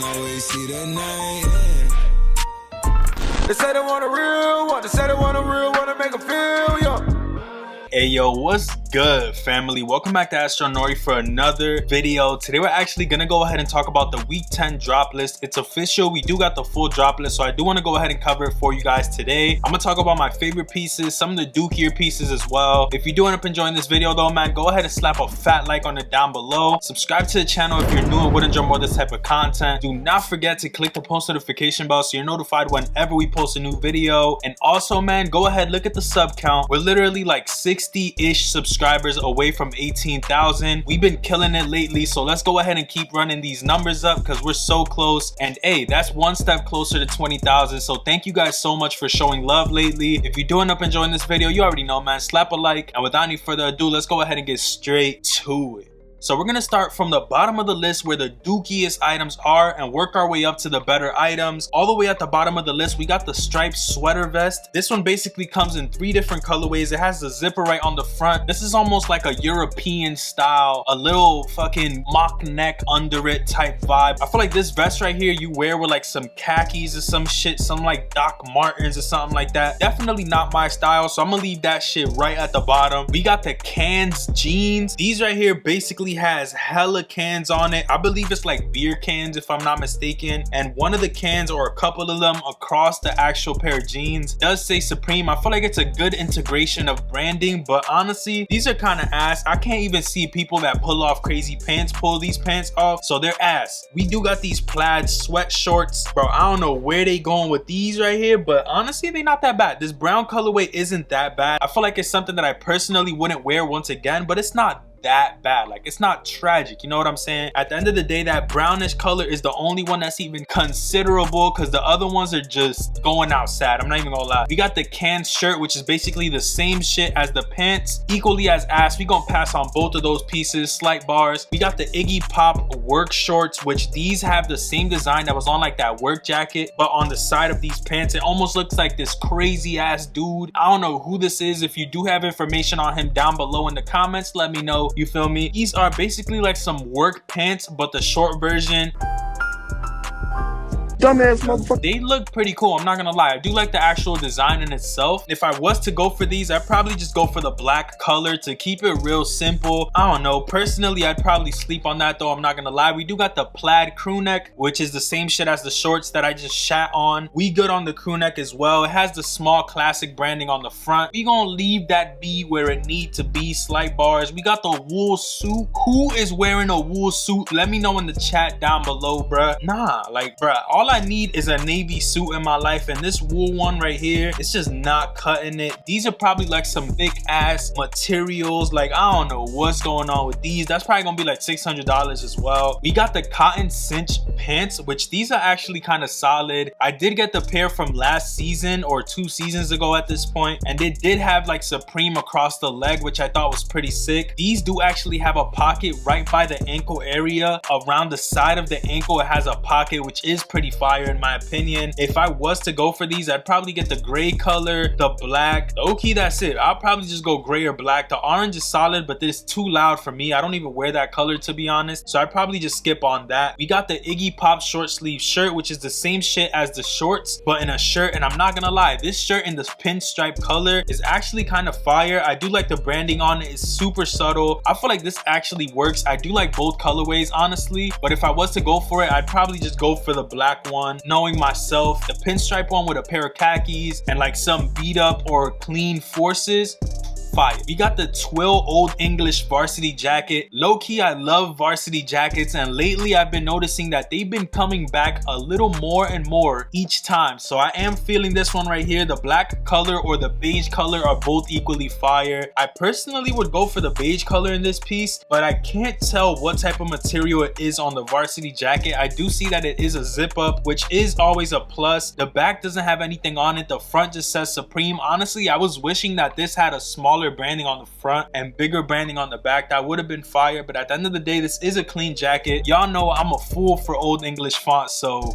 always see the night. They say they want a real one, they say they want a real one to make them feel young. Hey yo, what's good, family? Welcome back to Astronori for another video. Today we're actually gonna go ahead and talk about the week 10 drop list. It's official. We do got the full drop list, so I do want to go ahead and cover it for you guys today. I'm gonna talk about my favorite pieces, some of the dookier pieces as well. If you do end up enjoying this video though, man, go ahead and slap a fat like on it down below. Subscribe to the channel if you're new and would enjoy more of this type of content. Do not forget to click the post notification bell so you're notified whenever we post a new video. And also, man, go ahead, look at the sub count. We're literally like 60-ish subscribers away from 18,000. We've been killing it lately, so let's go ahead and keep running these numbers up because we're so close. And hey, that's one step closer to 20,000. So thank you guys so much for showing love lately. If you do end up enjoying this video, you already know, man, slap a like. And without any further ado, let's go ahead and get straight to it. So we're gonna start from the bottom of the list where the dookiest items are and work our way up to the better items. All the way at the bottom of the list, we got the striped sweater vest. This one basically comes in 3 different colorways. It has the zipper right on the front. This is almost like a European style, a little fucking mock neck under it type vibe. I feel like this vest right here you wear with like some khakis or some shit, some like Doc Martens or something like that. Definitely not my style, so I'm gonna leave that shit right at the bottom. We got the cans jeans. These right here basically has hella cans on it. I believe it's like beer cans if I'm not mistaken, and one of the cans or a couple of them across the actual pair of jeans does say Supreme. I feel like it's a good integration of branding, but honestly these are kind of ass. I can't even see people that pull off crazy pants pull these pants off, so they're ass. We do got these plaid sweat shorts, bro. I don't know where they going with these right here, but honestly they're not that bad. This brown colorway isn't that bad. I feel like it's something that I personally wouldn't wear once again, but it's not that bad. Like, it's not tragic, you know what I'm saying? At the end of the day, that brownish color is the only one that's even considerable because the other ones are just going out sad. I'm not even gonna lie. We got the can shirt, which is basically the same shit as the pants, equally as ass. We gonna pass on both of those pieces, slight bars. We got the Iggy Pop work shorts, which these have the same design that was on like that work jacket, but on the side of these pants it almost looks like this crazy ass dude. I don't know who this is. If you do have information on him down below in the comments, let me know. You feel me? These are basically like some work pants, but the short version. Dumbass motherfucker. They look pretty cool, I'm not gonna lie. I do like the actual design in itself. If I was to go for these, I'd probably just go for the black color to keep it real simple. I don't know, personally I'd probably sleep on that though, I'm not gonna lie. We do got the plaid crew neck, which is the same shit as the shorts that I just shat on. We good on the crew neck as well. It has the small classic branding on the front. We gonna leave that be where it need to be, slight bars. We got the wool suit. Who is wearing a wool suit? Let me know in the chat down below, bruh. Nah, like bruh, all I need is a navy suit in my life, and this wool one right here, it's just not cutting it. These are probably like some thick ass materials. Like, I don't know what's going on with these. That's probably gonna be like $600 as well. We got the cotton cinch pants, which these are actually kind of solid. I did get the pair from last season or 2 seasons ago at this point, and they did have like Supreme across the leg, which I thought was pretty sick. These do actually have a pocket right by the ankle area. Around the side of the ankle it has a pocket, which is pretty fire in my opinion. If I was to go for these, I'd probably get the gray color, the black. Okay, that's it. I'll probably just go gray or black. The orange is solid, but it's too loud for me. I don't even wear that color, to be honest, so I'd probably just skip on that. We got the Iggy Pop short sleeve shirt, which is the same shit as the shorts but in a shirt, and I'm not gonna lie, this shirt in this pinstripe color is actually kind of fire. I do like the branding on it. It's super subtle. I feel like this actually works. I do like both colorways honestly, but if I was to go for it, I'd probably just go for the black one. Knowing myself, the pinstripe one with a pair of khakis and like some beat up or clean forces, fire. We got the Twill Old English varsity jacket. Low-key, I love varsity jackets, and lately I've been noticing that they've been coming back a little more and more each time. So I am feeling this one right here. The black color or the beige color are both equally fire. I personally would go for the beige color in this piece, but I can't tell what type of material it is on the varsity jacket. I do see that it is a zip up, which is always a plus. The back doesn't have anything on it. The front just says Supreme. Honestly, I was wishing that this had a smaller branding on the front and bigger branding on the back. That would have been fire, but at the end of the day, this is a clean jacket. Y'all know I'm a fool for Old English fonts, so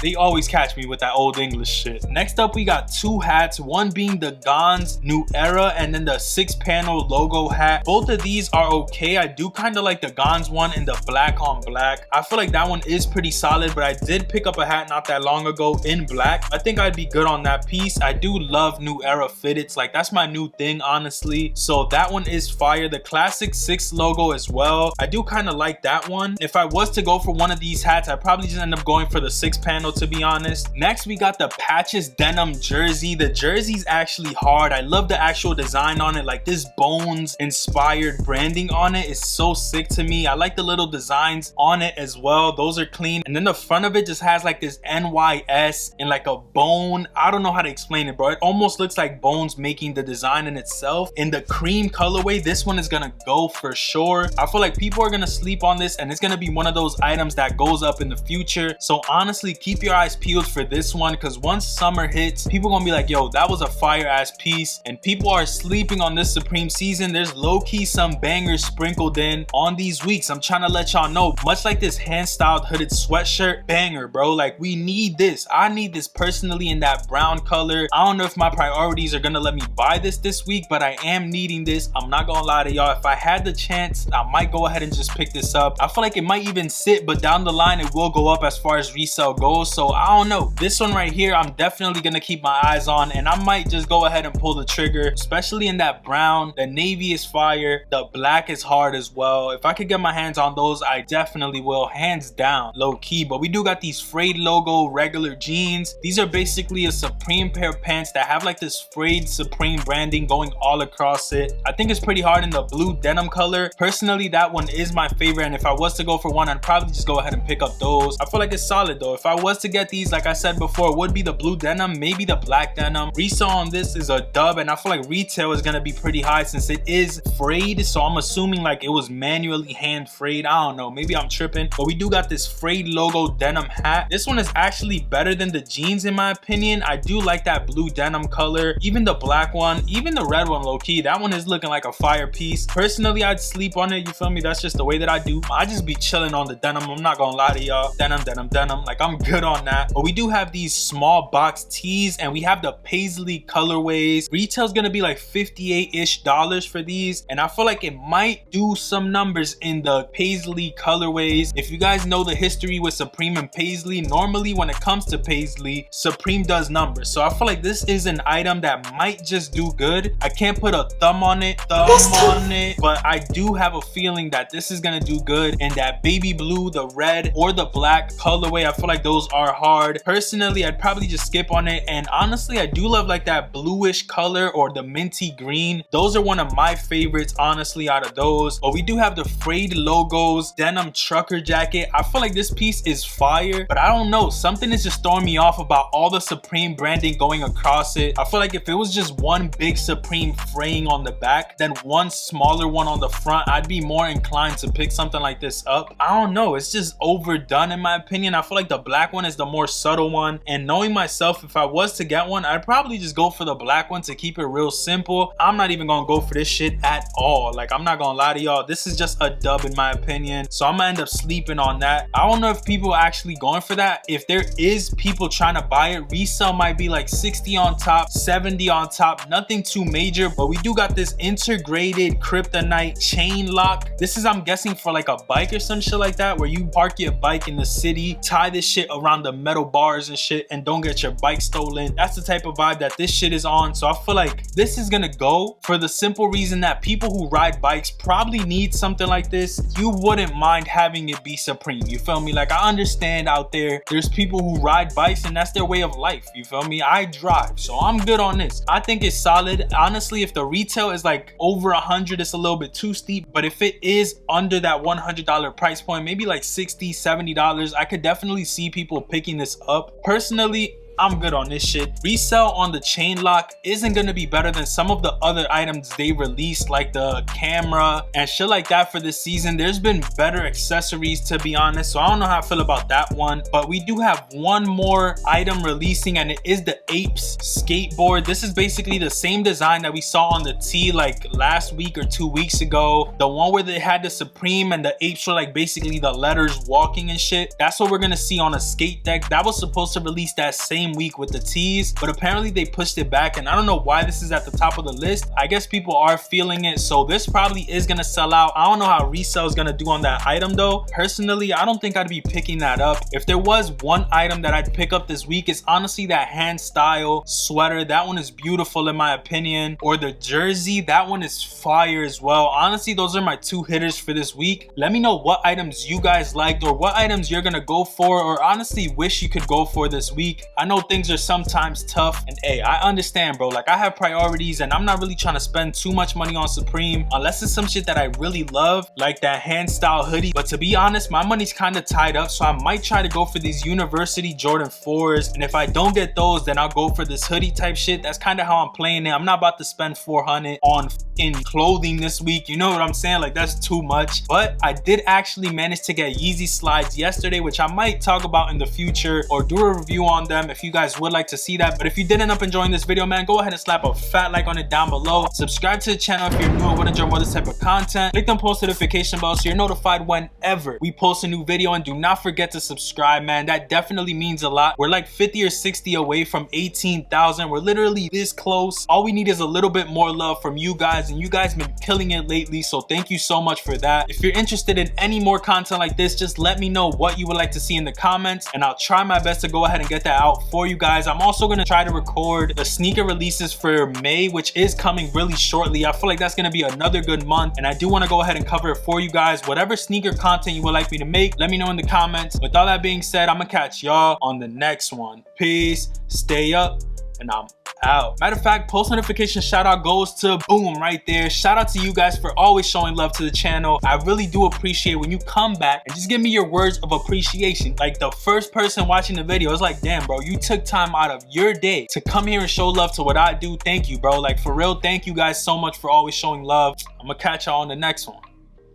They always catch me with that old English shit. Next up, we got two hats, one being the Gons New Era and then the 6-panel logo hat. Both of these are okay. I do kind of like the Gons one in the black on black. I feel like that one is pretty solid, but I did pick up a hat not that long ago in black. I think I'd be good on that piece. I do love New Era fitteds. Like, that's my new thing, honestly. So that one is fire. The classic 6 logo as well. I do kind of like that one. If I was to go for one of these hats, I'd probably just end up going for the 6-panel, to be honest. Next, we got the Patches denim jersey. The jersey's actually hard. I love the actual design on it. Like, this Bones inspired branding on it is so sick to me. I like the little designs on it as well. Those are clean. And then the front of it just has like this NYS and like a bone. I don't know how to explain it, bro. It almost looks like Bones making the design in itself. In the cream colorway, this one is gonna go for sure. I feel like people are gonna sleep on this, and it's gonna be one of those items that goes up in the future. So honestly, keep your eyes peeled for this one, because once summer hits, people gonna be like, yo, that was a fire ass piece. And people are sleeping on this Supreme season. There's low-key some bangers sprinkled in on these weeks. I'm trying to let y'all know, much like this hand-styled hooded sweatshirt, banger, bro. Like, we need this. I need this personally in that brown color. I don't know if my priorities are gonna let me buy this week, but I am needing this. I'm not gonna lie to y'all. If I had the chance, I might go ahead and just pick this up. I feel like it might even sit, but down the line it will go up as far as resale goes. So I don't know. This one right here, I'm definitely gonna keep my eyes on, and I might just go ahead and pull the trigger, especially in that brown. The navy is fire. The black is hard as well. If I could get my hands on those, I definitely will, hands down, low key. But we do got these Frayed logo regular jeans. These are basically a Supreme pair of pants that have like this Frayed Supreme branding going all across it. I think it's pretty hard in the blue denim color. Personally, that one is my favorite, and if I was to go for one, I'd probably just go ahead and pick up those. I feel like it's solid though. If I was to get these, like I said before, it would be the blue denim, maybe the black denim. Resale on this is a dub, and I feel like retail is gonna be pretty high since it is frayed, so I'm assuming like it was manually hand frayed. I don't know, maybe I'm tripping, but we do got this Frayed logo denim hat. This one is actually better than the jeans in my opinion. I do like that blue denim color, even the black one, even the red one, low-key. That one is looking like a fire piece. Personally, I'd sleep on it, you feel me? That's just the way that I do. I just be chilling on the denim. I'm not gonna lie to y'all. Denim, denim, denim. Like, I'm good on that. But we do have these small box tees, and we have the paisley colorways. Retail's gonna be like $58-ish for these, and I feel like it might do some numbers in the paisley colorways. If you guys know the history with Supreme and paisley, normally when it comes to paisley, Supreme does numbers. So I feel like this is an item that might just do good. I can't put a thumb on it, but I do have a feeling that this is gonna do good. And that baby blue, the red, or the black colorway, I feel like those are hard. Personally, I'd probably just skip on it. And honestly, I do love like that bluish color or the minty green. Those are one of my favorites, honestly, out of those. But we do have the Frayed logos denim trucker jacket. I feel like this piece is fire, but I don't know, something is just throwing me off about all the Supreme branding going across it. I feel like if it was just one big Supreme fraying on the back, then one smaller one on the front, I'd be more inclined to pick something like this up. I don't know, it's just overdone in my opinion. I feel like the black one is the more subtle one, and knowing myself, if I was to get one, I'd probably just go for the black one to keep it real simple. I'm not even gonna go for this shit at all. Like, I'm not gonna lie to y'all, this is just a dub in my opinion. So I'm gonna end up sleeping on that. I don't know if people are actually going for that. If there is people trying to buy it, resale might be like 60 on top, 70 on top, nothing too major. But we do got this integrated Kryptonite chain lock. This is, I'm guessing, for like a bike or some shit like that, where you park your bike in the city, tie this shit around the metal bars and shit, and don't get your bike stolen. That's the type of vibe that this shit is on. So I feel like this is gonna go, for the simple reason that people who ride bikes probably need something like this. You wouldn't mind having it be Supreme, you feel me? Like, I understand out there's people who ride bikes and that's their way of life, you feel me? I drive, so I'm good on this. I think it's solid. Honestly, if the retail is like over 100, it's a little bit too steep, but if it is under that $100 price point, maybe like $60, $70, I could definitely see people picking this up. Personally, I'm good on this shit. Resell on the chain lock isn't gonna be better than some of the other items they released, like the camera and shit like that for this season. There's been better accessories, to be honest, so I don't know how I feel about that one. But we do have one more item releasing, and it is the Apes skateboard. This is basically the same design that we saw on the tee like last week or 2 weeks ago. The one where they had the Supreme and the apes were like basically the letters walking and shit. That's what we're gonna see on a skate deck. That was supposed to release that same week with the tees, but apparently they pushed it back, and I don't know why this is at the top of the list. I guess people are feeling it, so this probably is gonna sell out. I don't know how Resell is gonna do on that item though. Personally, I don't think I'd be picking that up. If there was one item that I'd pick up this week, it's honestly that hand style sweater. That one is beautiful in my opinion. Or the jersey, that one is fire as well. Honestly, those are my two hitters for this week. Let me know what items you guys liked, or what items you're gonna go for, or honestly wish you could go for this week. I know things are sometimes tough, and hey, I understand, bro. Like, I have priorities, and I'm not really trying to spend too much money on Supreme unless it's some shit that I really love, like that hand style hoodie. But to be honest, my money's kind of tied up, so I might try to go for these University Jordan 4s, and if I don't get those, then I'll go for this hoodie type shit. That's kind of how I'm playing it. I'm not about to spend $400 on in clothing this week, you know what I'm saying? Like, that's too much. But I did actually manage to get Yeezy slides yesterday, which I might talk about in the future or do a review on them if you guys would like to see that. But if you did end up enjoying this video, man, go ahead and slap a fat like on it down below. Subscribe to the channel if you're new and would enjoy more of this type of content. Click the post notification bell so you're notified whenever we post a new video, and do not forget to subscribe, man. That definitely means a lot. We're like 50 or 60 away from 18,000. We're literally this close. All we need is a little bit more love from you guys, and you guys been killing it lately, so thank you so much for that. If you're interested in any more content like this, just let me know what you would like to see in the comments, and I'll try my best to go ahead and get that out for you guys. I'm also going to try to record the sneaker releases for May, which is coming really shortly. I feel like that's going to be another good month, and I do want to go ahead and cover it for you guys. Whatever sneaker content you would like me to make, let me know in the comments. With all that being said, I'm gonna catch y'all on the next one. Peace, stay up, and I'm out. Matter of fact, post notification shout out goes to boom right there. Shout out to you guys for always showing love to the channel. I really do appreciate when you come back and just give me your words of appreciation. Like, the first person watching the video is like, damn bro, you took time out of your day to come here and show love to what I do. Thank you, bro. Like, for real, thank you guys so much for always showing love. I'm gonna catch y'all on the next one.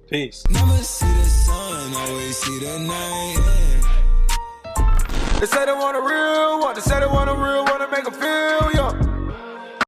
Peace. Never see the sun, always see the night. They say they want a real one, they say they want a real one to make them feel.